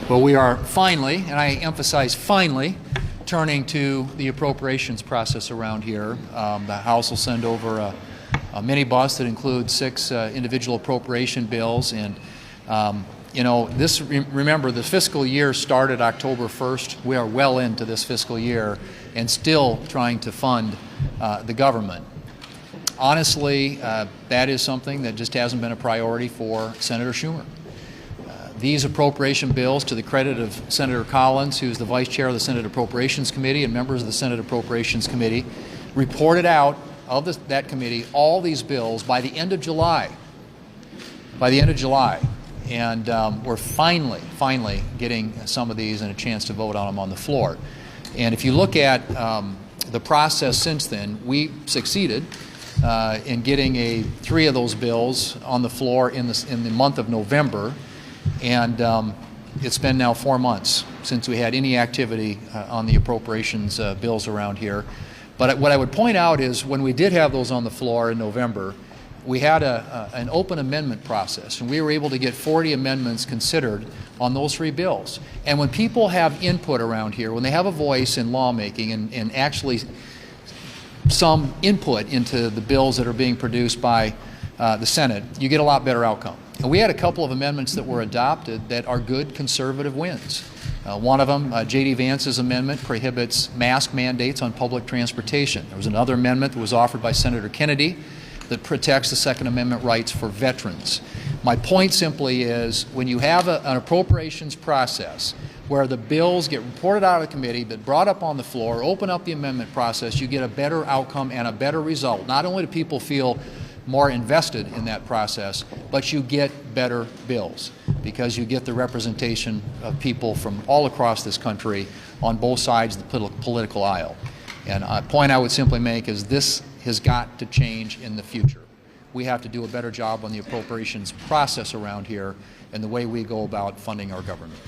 Well, we are finally, and I emphasize finally, turning to the appropriations process around here. The House will send over a minibus that includes 6 individual appropriation bills, and you know, remember, the fiscal year started October 1st. We are well into this fiscal year and still trying to fund the government. Honestly, that is something that just hasn't been a priority for Senator Schumer. These appropriation bills, to the credit of Senator Collins, who's the Vice Chair of the Senate Appropriations Committee, and members of the Senate Appropriations Committee, reported out of that committee all these bills by the end of July. By the end of July. And we're finally getting some of these and a chance to vote on them on the floor. And if you look at the process since then, we succeeded in getting 3 of those bills on the floor in the month of November. And it's been now 4 months since we had any activity on the appropriations bills around here. But what I would point out is when we did have those on the floor in November, we had an open amendment process, and we were able to get 40 amendments considered on those 3 bills. And when people have input around here, when they have a voice in lawmaking and actually some input into the bills that are being produced by the Senate, you get a lot better outcome. And we had a couple of amendments that were adopted that are good conservative wins. One of them, J.D. Vance's amendment, prohibits mask mandates on public transportation. There was another amendment that was offered by Senator Kennedy that protects the Second Amendment rights for veterans. My point simply is, when you have an appropriations process where the bills get reported out of the committee, but brought up on the floor, open up the amendment process, you get a better outcome and a better result. Not only do people feel more invested in that process, but you get better bills because you get the representation of people from all across this country on both sides of the political aisle. And a point I would simply make is this has got to change in the future. We have to do a better job on the appropriations process around here and the way we go about funding our government.